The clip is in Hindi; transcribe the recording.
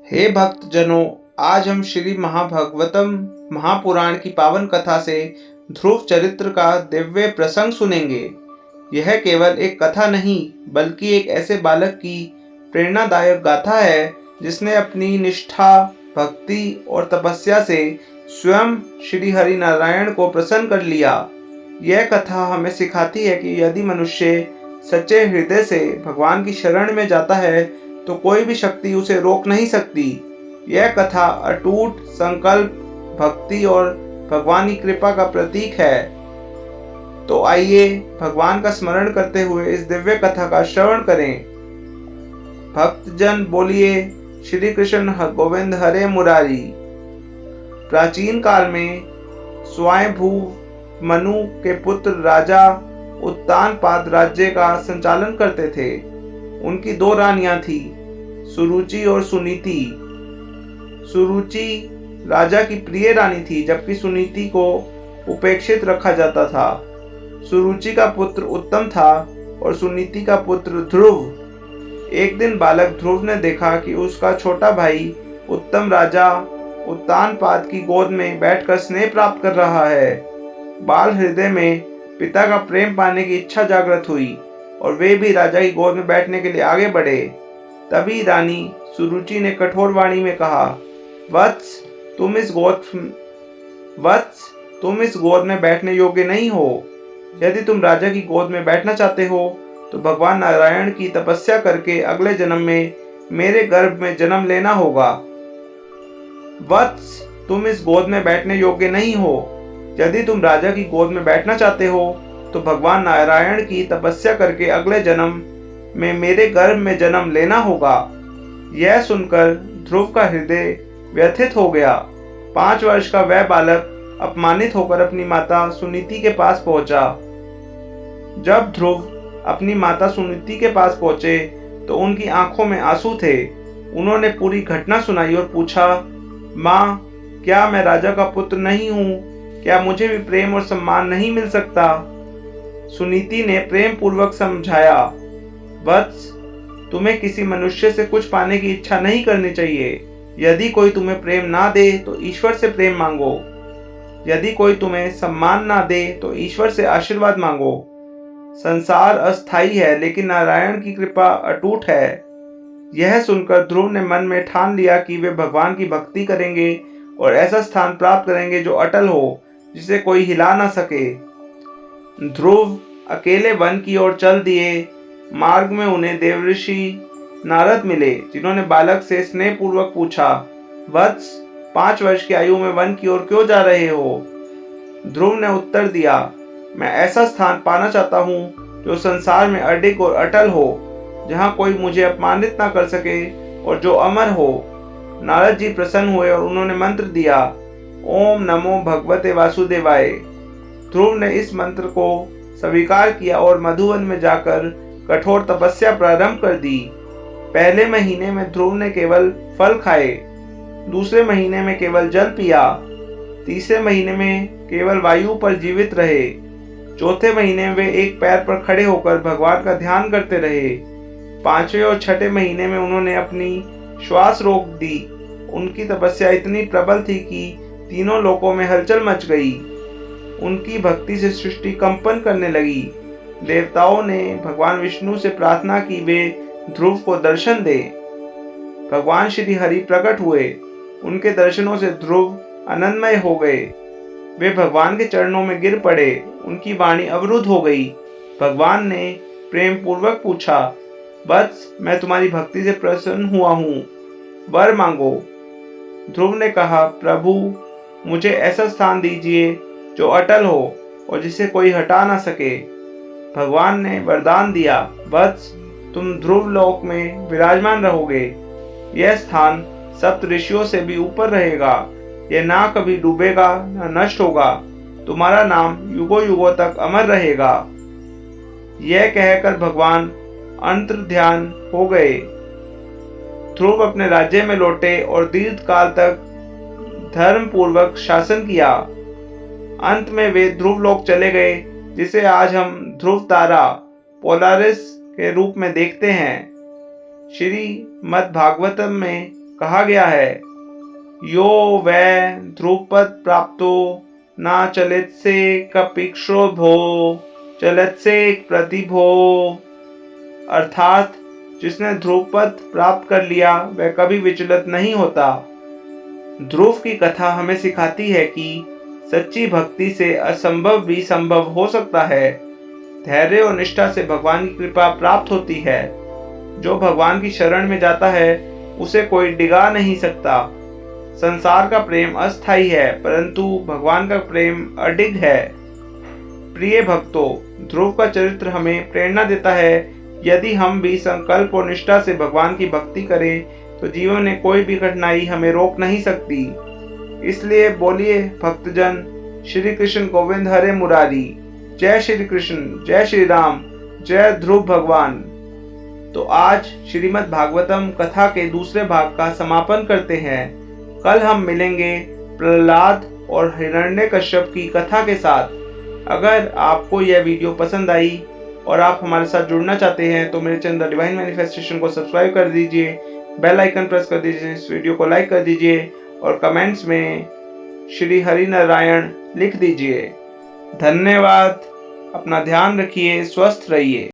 हे भक्तजनों, आज हम श्री महाभागवतम महापुराण की पावन कथा से ध्रुव चरित्र का दिव्य प्रसंग सुनेंगे। यह केवल एक कथा नहीं बल्कि एक ऐसे बालक की प्रेरणादायक गाथा है जिसने अपनी निष्ठा, भक्ति और तपस्या से स्वयं श्री हरि नारायण को प्रसन्न कर लिया। यह कथा हमें सिखाती है कि यदि मनुष्य सच्चे हृदय से भगवान की शरण में जाता है तो कोई भी शक्ति उसे रोक नहीं सकती। यह कथा अटूट संकल्प, भक्ति और भगवान की कृपा का प्रतीक है। तो आइए भगवान का स्मरण करते हुए इस दिव्य कथा का श्रवण करें। भक्तजन बोलिए श्री कृष्ण गोविंद हरे मुरारी। प्राचीन काल में स्वयंभू मनु के पुत्र राजा उत्तानपाद राज्य का संचालन करते थे। उनकी दो रानियां थी, सुरुचि और सुनीति। सुरुचि राजा की प्रिय रानी थी जबकि सुनीति को उपेक्षित रखा जाता था। सुरुचि का पुत्र उत्तम था और सुनीति का पुत्र ध्रुव। एक दिन बालक ध्रुव ने देखा कि उसका छोटा भाई उत्तम राजा उत्तानपाद की गोद में बैठकर स्नेह प्राप्त कर रहा है। बाल हृदय में पिता का प्रेम पाने की इच्छा जागृत हुई और वे भी राजा की गोद में बैठने के लिए आगे बढ़े। तभी रानी सुरुचि ने कठोर वाणी में कहा, वत्स तुम इस गोद में बैठने योग्य नहीं हो। यदि तुम राजा की गोद में बैठना चाहते हो तो भगवान नारायण की तपस्या करके अगले जन्म में मेरे गर्भ में जन्म लेना होगा। वत्स तुम इस गोद में बैठने योग्य नहीं हो। यदि तुम राजा की गोद में बैठना चाहते हो तो भगवान नारायण की तपस्या करके अगले जन्म में मेरे गर्भ में जन्म लेना होगा। यह सुनकर ध्रुव का हृदय व्यथित हो गया। 5 वर्ष का वह बालक अपमानित होकर अपनी माता सुनीति के पास पहुंचा। जब ध्रुव अपनी माता सुनीति के पास पहुंचे तो उनकी आंखों में आंसू थे। उन्होंने पूरी घटना सुनाई और पूछा, माँ, क्या मैं राजा का पुत्र नहीं हूँ? क्या मुझे भी प्रेम और सम्मान नहीं मिल सकता? सुनीति ने प्रेम पूर्वक समझाया, वत्स, तुम्हें किसी मनुष्य से कुछ पाने की इच्छा नहीं करनी चाहिए। यदि कोई तुम्हें प्रेम ना दे तो ईश्वर से प्रेम मांगो। यदि कोई तुम्हें सम्मान ना दे तो ईश्वर से आशीर्वाद मांगो। संसार अस्थायी है लेकिन नारायण की कृपा अटूट है। यह सुनकर ध्रुव ने मन में ठान लिया कि वे भगवान की भक्ति करेंगे और ऐसा स्थान प्राप्त करेंगे जो अटल हो, जिसे कोई हिला ना सके। ध्रुव अकेले वन की ओर चल दिए। मार्ग में उन्हें देवऋषि नारद मिले जिन्होंने बालक से स्नेह पूर्वक पूछा, वत्स, 5 वर्ष की आयु में वन की ओर क्यों जा रहे हो? ध्रुव ने उत्तर दिया, मैं ऐसा स्थान पाना चाहता हूँ जो संसार में अडिग और अटल हो, जहाँ कोई मुझे अपमानित ना कर सके और जो अमर हो। नारद जी प्रसन्न हुए और उन्होंने मंत्र दिया, ओम नमो भगवते वासुदेवाय। ध्रुव ने इस मंत्र को स्वीकार किया और मधुवन में जाकर कठोर तपस्या प्रारंभ कर दी। पहले महीने में ध्रुव ने केवल फल खाए, दूसरे महीने में केवल जल पिया, तीसरे महीने में केवल वायु पर जीवित रहे, चौथे महीने में वे एक पैर पर खड़े होकर भगवान का ध्यान करते रहे, 5वें और 6ठे महीने में उन्होंने अपनी श्वास रोक दी। उनकी तपस्या इतनी प्रबल थी कि तीनों लोकों में हलचल मच गई। उनकी भक्ति से सृष्टि कंपन करने लगी। देवताओं ने भगवान विष्णु से प्रार्थना की वे ध्रुव को दर्शन दे। भगवान श्री हरि प्रकट हुए। उनके दर्शनों से ध्रुव आनंदमय हो गए। वे भगवान के चरणों में गिर पड़े। उनकी वाणी अवरुद्ध हो गई। भगवान ने प्रेम पूर्वक पूछा, वत्स, मैं तुम्हारी भक्ति से प्रसन्न हुआ हूँ, वर मांगो। ध्रुव ने कहा, प्रभु, मुझे ऐसा स्थान दीजिए जो अटल हो और जिसे कोई हटा ना सके। भगवान ने वरदान दिया, वत्स, तुम ध्रुव लोक में विराजमान रहोगे। यह स्थान सप्त ऋषियों से भी ऊपर रहेगा। यह ना कभी डूबेगा ना नष्ट होगा। तुम्हारा नाम युगों युगों तक अमर रहेगा। यह कहकर भगवान अंतर्ध्यान हो गए। ध्रुव अपने राज्य में लौटे और दीर्घ काल तक धर्म पूर्वक शासन किया। अंत में वे ध्रुव लोक चले गए, जिसे आज हम ध्रुव तारा पोलारिस के रूप में देखते हैं। श्रीमद् भागवतम में कहा गया है, यो वै ध्रुवपद प्राप्तो ना चलित्से कपिक्षोभो चलित्से प्रतिभो। अर्थात जिसने ध्रुवपद प्राप्त कर लिया वह कभी विचलित नहीं होता। ध्रुव की कथा हमें सिखाती है कि सच्ची भक्ति से असंभव भी संभव हो सकता है। धैर्य और निष्ठा से भगवान की कृपा प्राप्त होती है। जो भगवान की शरण में जाता है उसे कोई डिगा नहीं सकता। संसार का प्रेम अस्थायी है, परंतु भगवान का प्रेम अडिग है। प्रिय भक्तों, ध्रुव का चरित्र हमें प्रेरणा देता है। यदि हम भी संकल्प और निष्ठा से भगवान की भक्ति करें तो जीवन में कोई भी कठिनाई हमें रोक नहीं सकती। इसलिए बोलिए भक्तजन, श्री कृष्ण गोविंद हरे मुरारी। जय श्री कृष्ण, जय श्री राम, जय ध्रुव भगवान। तो आज श्रीमद् भागवतम कथा के दूसरे भाग का समापन करते हैं। कल हम मिलेंगे प्रहलाद और हिरण्यकश्यप की कथा के साथ। अगर आपको यह वीडियो पसंद आई और आप हमारे साथ जुड़ना चाहते हैं तो मेरे चैनल डिवाइन मैनिफेस्टेशन को सब्सक्राइब कर दीजिए, बेल आइकन प्रेस कर दीजिए, इस वीडियो को लाइक कर दीजिए और कमेंट्स में श्री हरि नारायण लिख दीजिए। धन्यवाद। अपना ध्यान रखिए, स्वस्थ रहिए।